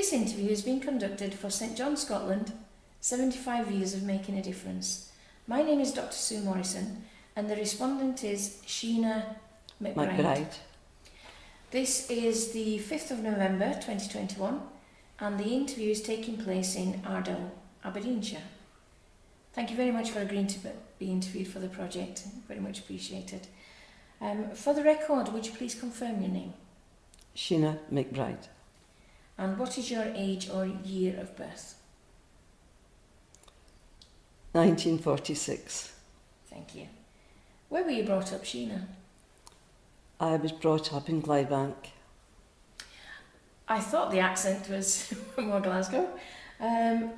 This interview has been conducted for St John Scotland, 75 years of making a difference. My name is Dr. Sue Morrison and the respondent is Sheena McBride. This is the 5th of November 2021 and the interview is taking place in Ardell, Aberdeenshire. Thank you very much for agreeing to be interviewed for the project. Very much appreciated. For the record, would you please confirm your name? Sheena McBride. And what is your age or year of birth? 1946. Thank you. Where were you brought up, Sheena? I was brought up in Clydebank. I thought the accent was more Glasgow. And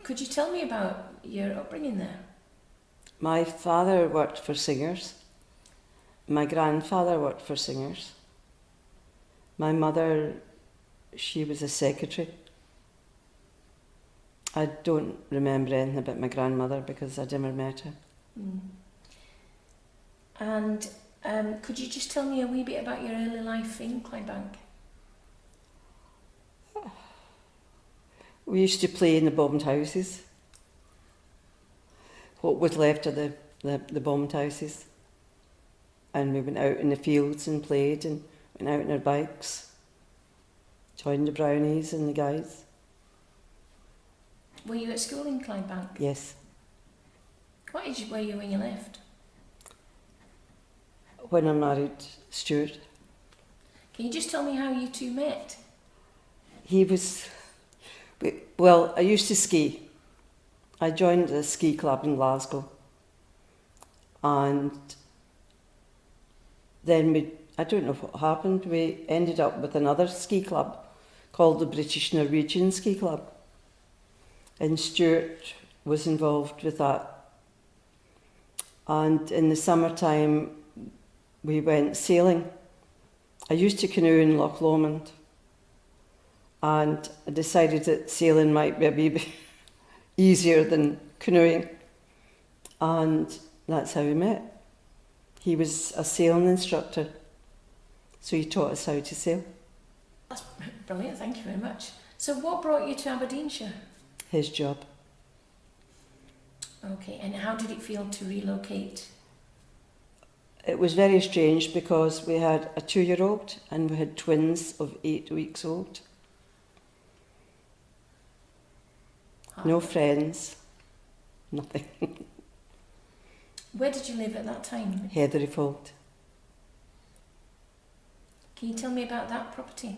could you tell me about your upbringing there? My father worked for singers. My grandfather worked for singers. My mother, she was a secretary. I don't remember anything about my grandmother because I never met her. And could you just tell me a wee bit about your early life in Clydebank? We used to play in the bombed houses. What was left of the bombed houses. And we went out in the fields and played and went out on our bikes. Joined the brownies and the guys. Were you at school in Clydebank? Yes. What age were you when you left? When I married Stuart. Can you just tell me how you two met? Well, I used to ski. I joined a ski club in Glasgow. And then I don't know what happened, we ended up with another ski club called the British Norwegian Ski Club. And Stuart was involved with that. And in the summertime, we went sailing. I used to canoe in Loch Lomond. And I decided that sailing might be a bit easier than canoeing. And that's how we met. He was a sailing instructor, so he taught us how to sail. That's brilliant, thank you very much. So what brought you to Aberdeenshire? His job. Okay, and how did it feel to relocate? It was very strange because we had a 2-year-old and we had twins of 8 weeks old. No friends, nothing. Where did you live at that time? Heatheryfold. Can you tell me about that property?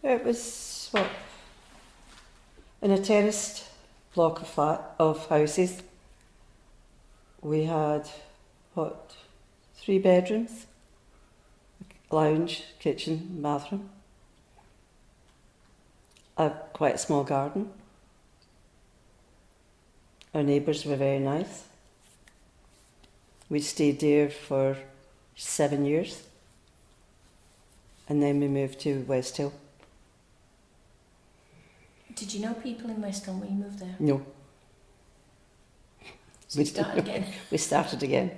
It was, in a terraced block of houses. We had, 3 bedrooms, lounge, kitchen, bathroom. Quite a small garden. Our neighbours were very nice. We stayed there for 7 years. And then we moved to West Hill. Did you know people in West Hill when you moved there? No. So you started again? We started again.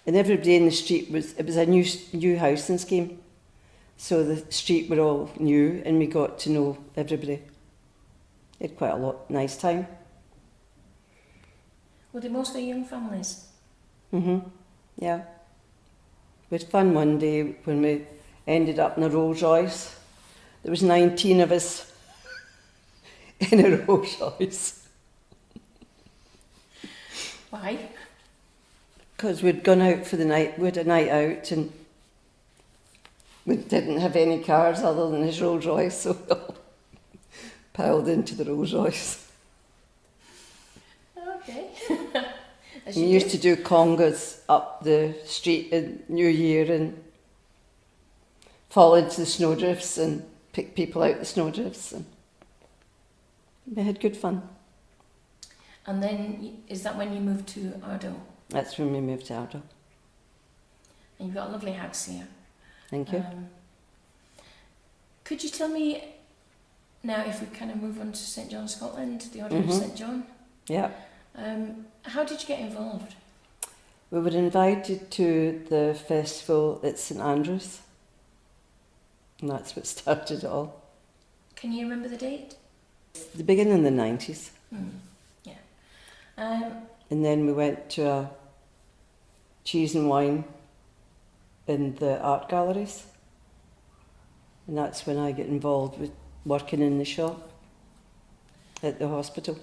And everybody in the street it was a new housing scheme. So the street were all new and we got to know everybody. We had quite a nice time. Were they mostly young families? Yeah. We had fun one day when we ended up in a Rolls Royce. There was 19 of us in a Rolls Royce. Why? Because we'd gone out for the night, we had a night out and we didn't have any cars other than his Rolls Royce, so we all piled into the Rolls Royce. Okay. We used to do congas up the street in New Year and fall into the snowdrifts and pick people out the snowdrifts. And we had good fun. And then, is that when you moved to Ardell? That's when we moved to Ardell. And you've got a lovely house here. Thank you. Could you tell me, now if we kind of move on to St John Scotland, the Order of St John? Yeah. How did you get involved? We were invited to the festival at St Andrews. And that's what started it all. Can you remember the date? The beginning of the 90s. Yeah. And then we went to a cheese and wine in the art galleries. And that's when I get involved with working in the shop at the hospital.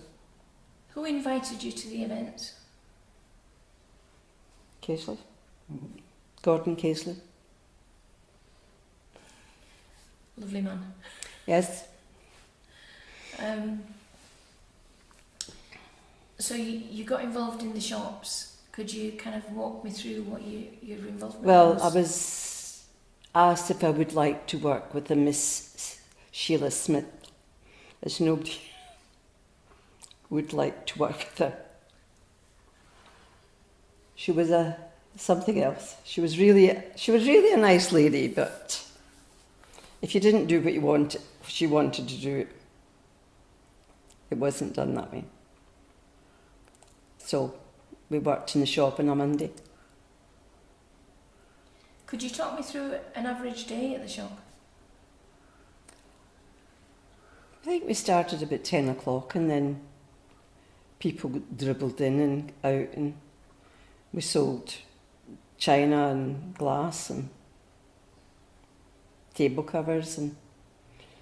Who invited you to the events? Casely. Gordon Casely. Lovely man. Yes. So you got involved in the shops. Could you kind of walk me through what your involvement Well, was? I was asked if I would like to work with a Miss Sheila Smith, as nobody would like to work with her. She was something else. She was really a nice lady, but if you didn't do what she wanted to do, it wasn't done that way. So we worked in the shop on a Monday. Could you talk me through an average day at the shop? I think we started about 10 o'clock and then people dribbled in and out, and we sold china and glass and table covers, and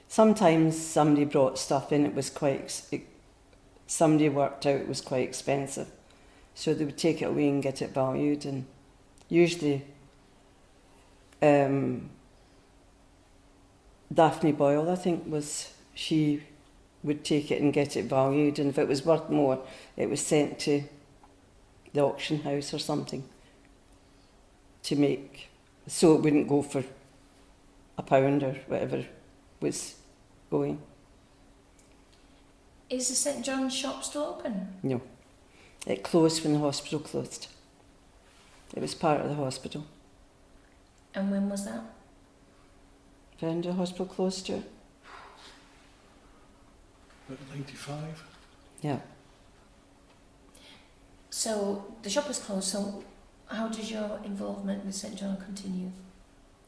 sometimes somebody brought stuff in. It was somebody worked out it was quite expensive, so they would take it away and get it valued, and usually Daphne Boyle, I think, she would take it and get it valued, and if it was worth more, it was sent to the auction house or something to make, so it wouldn't go for £1 or whatever was going. Is the St John's shop still open? No, it closed when the hospital closed. It was part of the hospital. And when was that? When the hospital closed, too? About 95. Yeah. So the shop was closed, so how did your involvement with St John continue?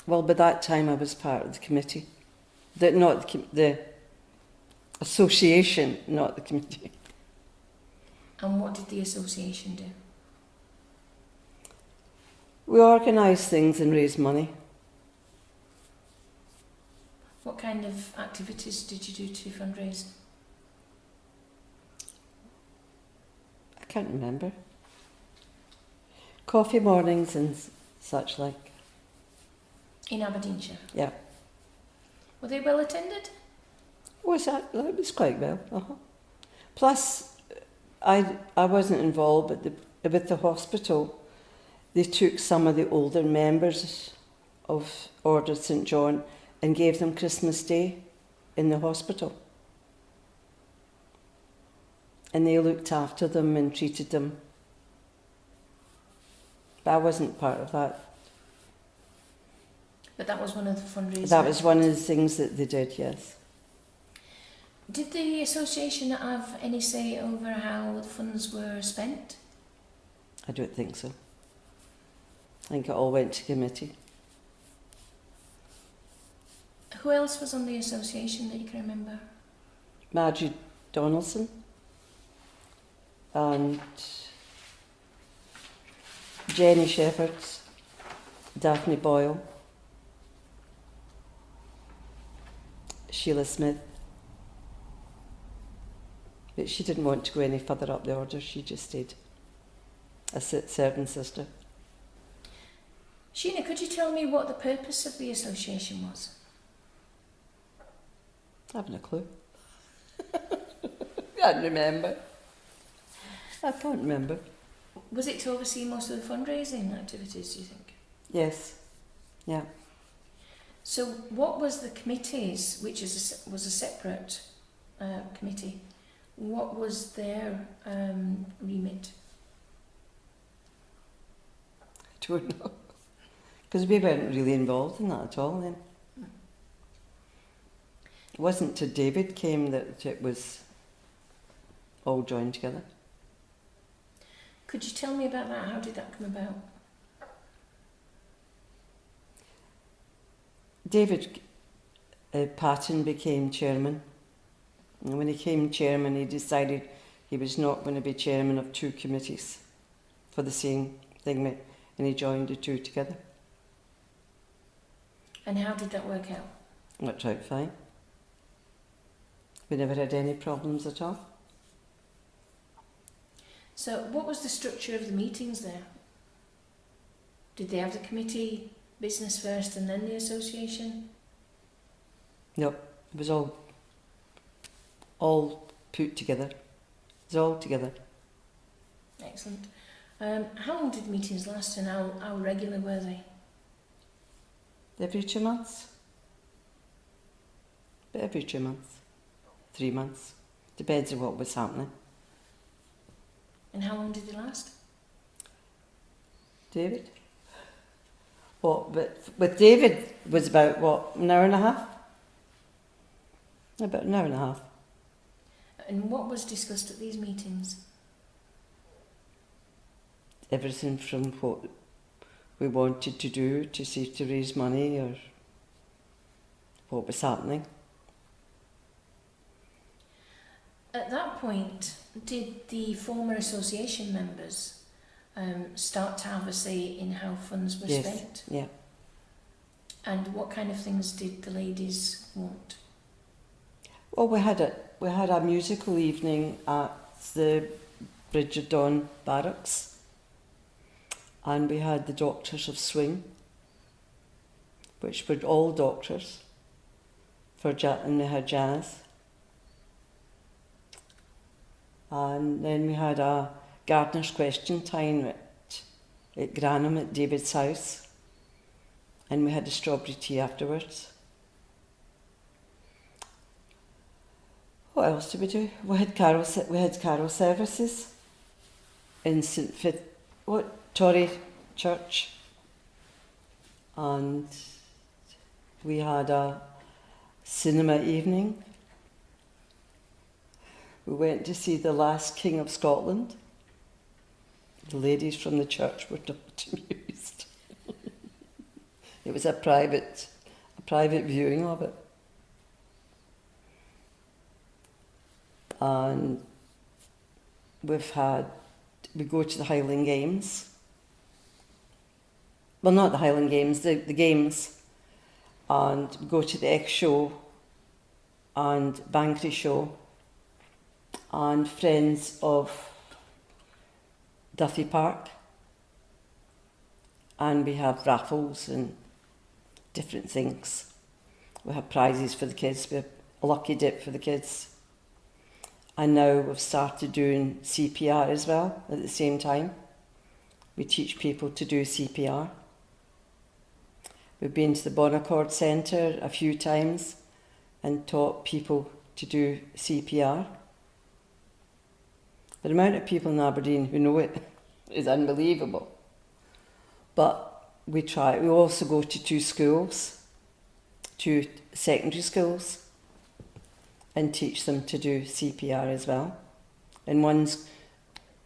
Well, by that time I was part of the committee. The association, not the committee. And what did the association do? We organised things and raised money. What kind of activities did you do to fundraise? I can't remember. Coffee mornings and such like. In Aberdeenshire? Yeah. Were they well attended? It was quite well. Plus, I wasn't involved, but with the hospital, they took some of the older members of Order of St John and gave them Christmas Day in the hospital. And they looked after them and treated them. But I wasn't part of that. But that was one of the fundraisers? That was one of the things that they did, yes. Did the association have any say over how the funds were spent? I don't think so. I think it all went to committee. Who else was on the association that you can remember? Margie Donaldson and Jenny Shepherds, Daphne Boyle, Sheila Smith. But she didn't want to go any further up the order, she just stayed a servant sister. Sheena, could you tell me what the purpose of the association was? I haven't a clue. I can't remember. I can't remember. Was it to oversee most of the fundraising activities, do you think? Yes, yeah. So what was the committees, which was a separate committee, what was their remit? I don't know. Because we weren't really involved in that at all then. It wasn't till David came that it was all joined together. Could you tell me about that? How did that come about? David Patton became chairman. And when he became chairman, he decided he was not going to be chairman of two committees for the same thing, and he joined the two together. And how did that work out? Worked out fine. We never had any problems at all. So what was the structure of the meetings there? Did they have the committee business first and then the association? No, it was all put together. It was all together. Excellent. How long did meetings last and how regular were they? Every 2 months. But every 2 months. 3 months. Depends on what was happening. And how long did they last? David? But with David was about, what, an hour and a half? About an hour and a half. And what was discussed at these meetings? Everything from what we wanted to do to see to raise money or what was happening. At that point, did the former association members start to have a say in how funds were spent? Yeah. And what kind of things did the ladies want? Well, we had a musical evening at the Bridge of Dawn Barracks, and we had the Doctors of Swing, which were all doctors, and we had Janice. And then we had a gardener's question time at Granham at David's house, and we had a strawberry tea afterwards. What else did we do? We had carol services in Tory Church, and we had a cinema evening. We went to see The Last King of Scotland. The ladies from the church were not amused. It was a private viewing of it. And we go to the Highland Games. Well, not the Highland Games, the games. And we go to the X Show and Bankery Show and Friends of Duffy Park. And we have raffles and different things. We have prizes for the kids. We have a lucky dip for the kids. And now we've started doing CPR as well at the same time. We teach people to do CPR. We've been to the Bonaccord Centre a few times and taught people to do CPR. The amount of people in Aberdeen who know it is unbelievable. But we try. We also go to two secondary schools, and teach them to do CPR as well. And one's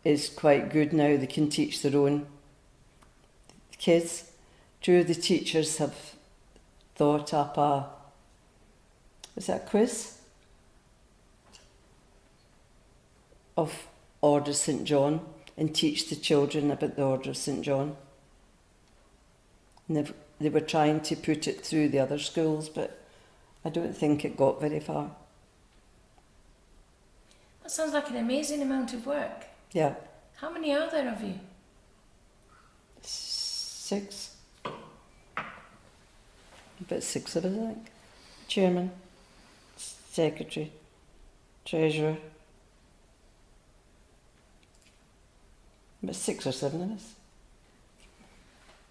is quite good now, they can teach their own kids. Two of the teachers have thought up a quiz of Order of St John and teach the children about the Order of St John. And they were trying to put it through the other schools, but I don't think it got very far. That sounds like an amazing amount of work. Yeah. How many are there of you? 6. About 6 of us, I think. Chairman, secretary, treasurer. About 6 or 7 of us.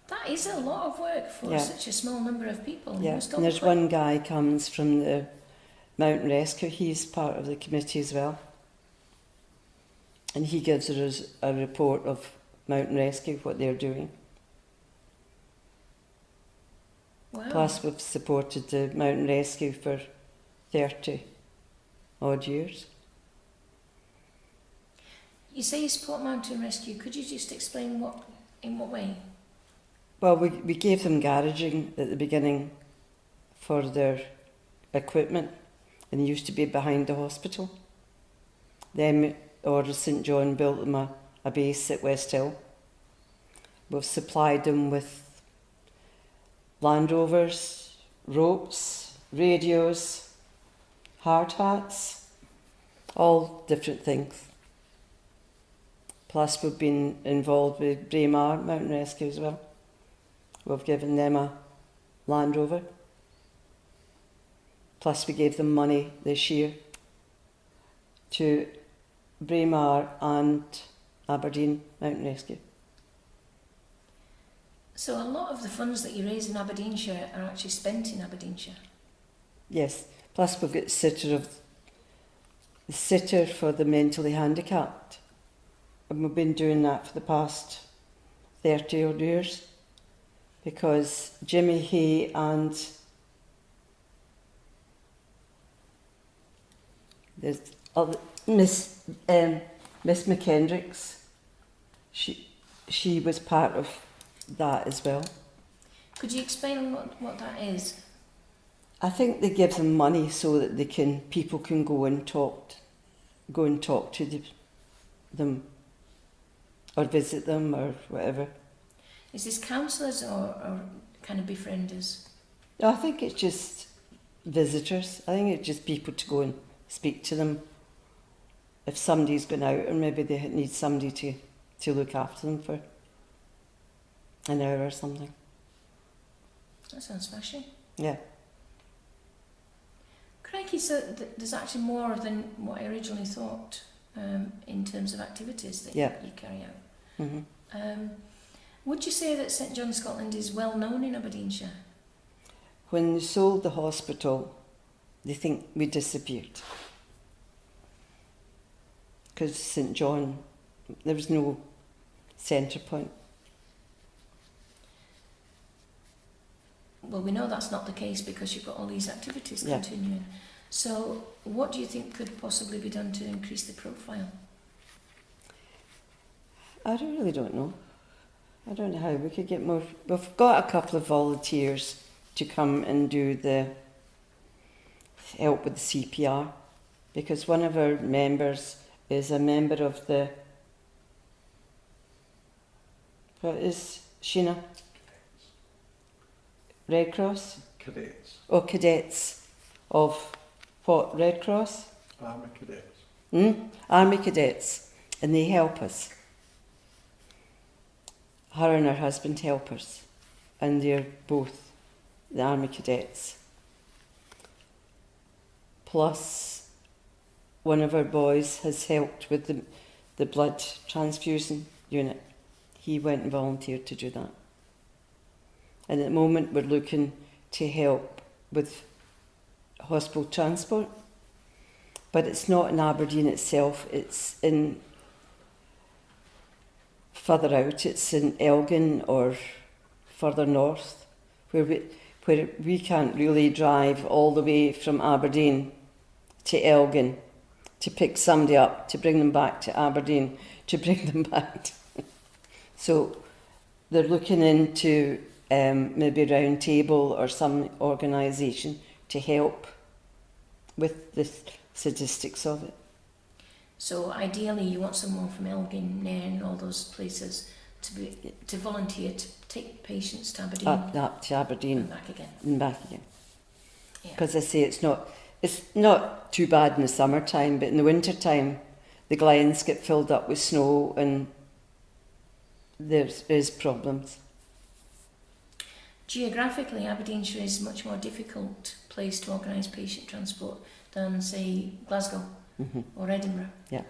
That is a lot of work for such a small number of people. Yeah, and there's one guy comes from the Mountain Rescue. He's part of the committee as well. And he gives us a report of Mountain Rescue, what they're doing. Wow. Plus we've supported the Mountain Rescue for 30 odd years. You say you support Mountain Rescue. Could you just explain in what way? Well, we gave them garaging at the beginning for their equipment, and they used to be behind the hospital. Them or St John built them a base at West Hill. We've supplied them with Land Rovers, ropes, radios, hard hats, all different things. Plus we've been involved with Braemar Mountain Rescue as well. We've given them a Land Rover. Plus we gave them money this year to Braemar and Aberdeen Mountain Rescue. So a lot of the funds that you raise in Aberdeenshire are actually spent in Aberdeenshire. Yes, plus we've got the sitter for the mentally handicapped. And we've been doing that for the past 30 odd years. Because Jimmy Hay and there's other, Miss McKendricks, she was part of that as well. Could you explain what that is? I think they give them money so that people can go and talk to them or visit them or whatever. Is this counsellors or kind of befrienders? I think it's just visitors. I think it's just people to go and speak to them. If somebody's gone out, or maybe they need somebody to look after them for an hour or something. That sounds smashing. Yeah. Crikey, so there's actually more than what I originally thought in terms of activities that you carry out. Mm-hmm. Would you say that St John Scotland is well known in Aberdeenshire? When they sold the hospital, they think we disappeared. Because St John, there was no centre point. Well, we know that's not the case because you've got all these activities continuing. So what do you think could possibly be done to increase the profile? I really don't know. I don't know how we could get more. We've got a couple of volunteers to come and do the help with the CPR, because one of our members is a member of the, what is Sheena? Red Cross? Cadets. Oh, cadets of what? Red Cross? Army cadets. Army cadets, and they help us. Her and her husband help us, and they're both the Army cadets. Plus, one of our boys has helped with the blood transfusion unit. He went and volunteered to do that. And at the moment we're looking to help with hospital transport, but it's not in Aberdeen itself, it's in further out, it's in Elgin or further north, where we can't really drive all the way from Aberdeen to Elgin to pick somebody up, to bring them back to Aberdeen, to bring them back. So they're looking into maybe Round Table or some organisation to help with the statistics of it. So ideally you want someone from Elgin, Nairn, all those places to volunteer to take patients to Aberdeen. Up to Aberdeen. And back again. And back again. Yeah. Because I say it's not too bad in the summertime, but in the wintertime the glens get filled up with snow and there is problems. Geographically, Aberdeenshire is a much more difficult place to organise patient transport than, say, Glasgow or Edinburgh. Yeah.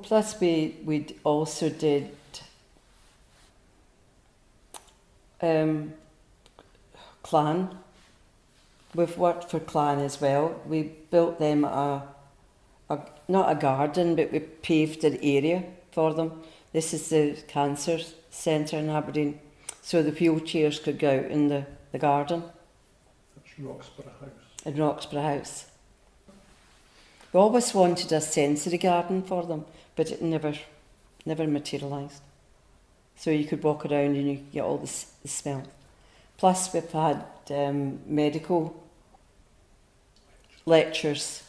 Plus we also did Clan. We've worked for Clan as well. We built them not a garden, but we paved an area for them. This is the cancer centre in Aberdeen, so the wheelchairs could go out in the garden. That's Roxburgh House. In Roxburgh House. We always wanted a sensory garden for them, but it never materialised. So you could walk around and you get all the smell. Plus we've had medical lectures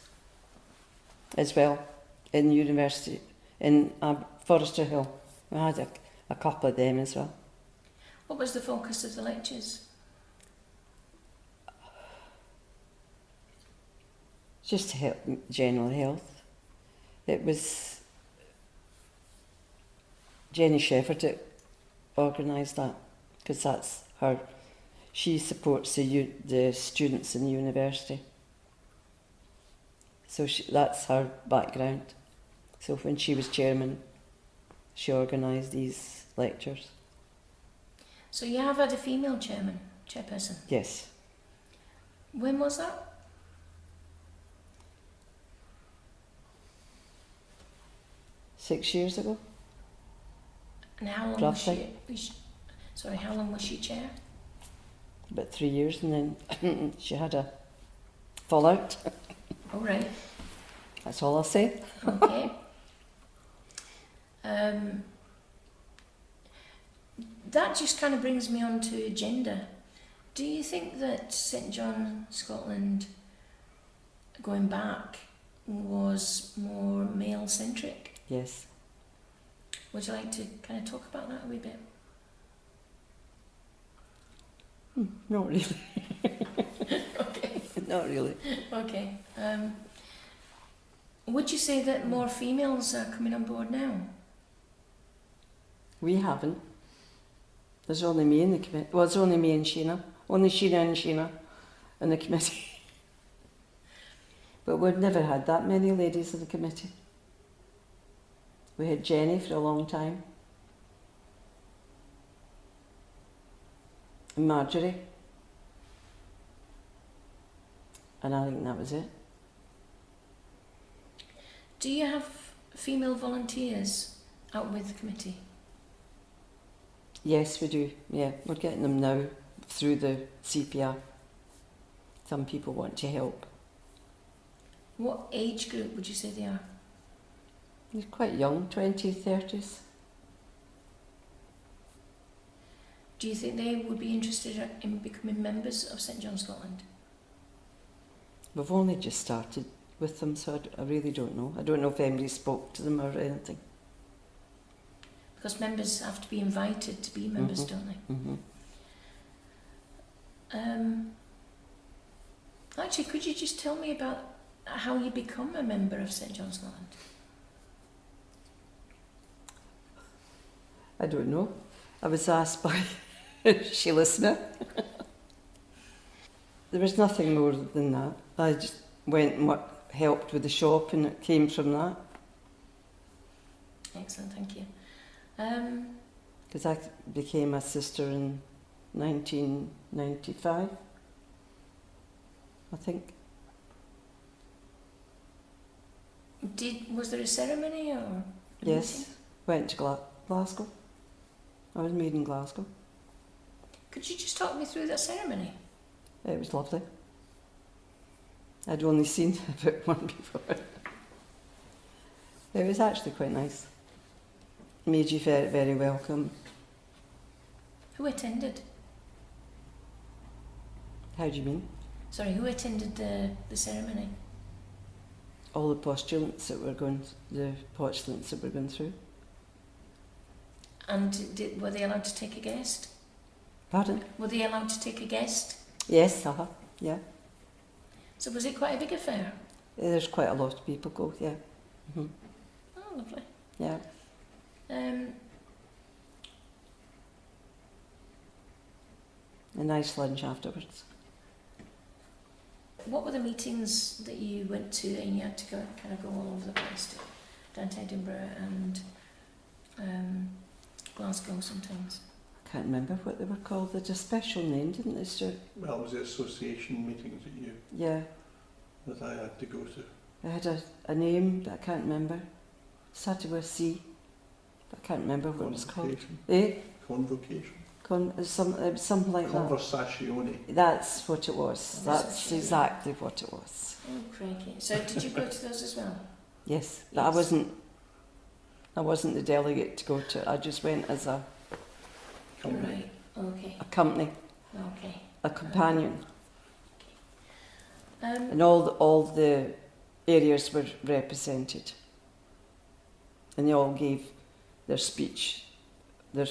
as well in university, in Forester Hill. We had a couple of them as well. What was the focus of the lectures? Just to help general health. It was Jenny Shepherd that organised that, because that's her. She supports the students in the university. So that's her background. So when she was chairman, she organised these lectures. So you have had a female chairperson? Yes. When was that? Six years ago. And how long how long was she chair? About 3 years, and then she had a fallout. Oh, right. That's all I'll say. Okay. That just kind of brings me on to gender. Do you think that St John Scotland, going back, was more male-centric? Yes. Would you like to kind of talk about that a wee bit? Not really. Okay. Not really. Okay. Would you say that more females are coming on board now? We haven't. There's only me in the committee. Well, it's only me and Sheena. Only Sheena in the committee. But we've never had that many ladies in the committee. We had Jenny for a long time. And Marjorie. And I think that was it. Do you have female volunteers out with the committee? Yes, we do. Yeah, we're getting them now through the CPR. Some people want to help. What age group would you say they are? They're quite young, 20s, 30s. Do you think they would be interested in becoming members of St John Scotland? We've only just started with them, so I really don't know. I don't know if anybody spoke to them or anything. Because members have to be invited to be members, don't they? Actually, could you just tell me about how you become a member of St John Scotland? I don't know. I was asked by Sheila Smith. There was nothing more than that. I just went and helped with the shop, and it came from that. Excellent, thank you. Because I became a sister in 1995, I think. Was there a ceremony or? A Yes, meeting? went to Glasgow. I was made in Glasgow. Could you just talk me through that ceremony? It was lovely. I'd only seen about one before. It was actually quite nice. Made you very, very welcome. Who attended? How do you mean? Sorry, who attended the ceremony? All the postulants that were going through. And were they allowed to take a guest? Pardon? Were they allowed to take a guest? Yes, yeah. So was it quite a big affair? There's quite a lot of people go, yeah. Mm-hmm. Oh, lovely. Yeah. A nice lunch afterwards. What were the meetings that you went to and you had to go all over the place down to Edinburgh and Glasgow sometimes? I can't remember what they were called. They had a special name, didn't they, Stuart? Well, was it association meetings that I had to go to? They had a name that I can't remember. Started with C, but I can't remember what it was called. Convocation. It was something like that. Conversazione. That's what it was. That's exactly what it was. Oh, crikey. So did you go to those as well? Yes, but I wasn't the delegate to go to it. I just went as a Company. Right, okay. company. Okay. a companion. Um, And all the areas were represented. And they all gave their speech, their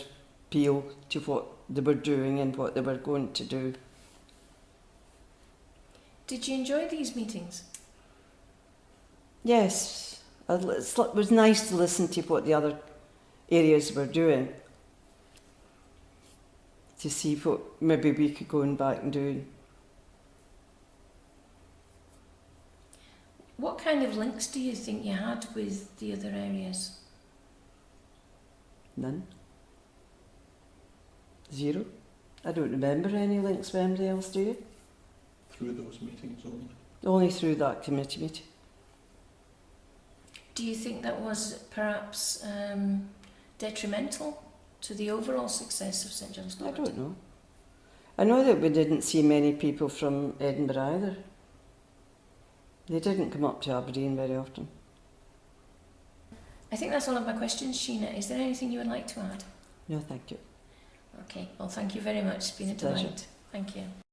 appeal to what they were doing and what they were going to do. did you enjoy these meetings? Yes, it was nice to listen to what the other areas were doing, to see what maybe we could go back and do. What kind of links do you think you had with the other areas? None. Zero. I don't remember any links with anybody else, do you? Through those meetings only. Only through that committee meeting. Do you think that was perhaps detrimental to the overall success of St John's I College? don't know. I know that we didn't see many people from Edinburgh either. They didn't come up to Aberdeen very often. I think that's all of my questions, Sheena. Is there anything you would like to add? No, thank you. Okay, well, thank you very much. It's been a It's a pleasure. delight. Thank you.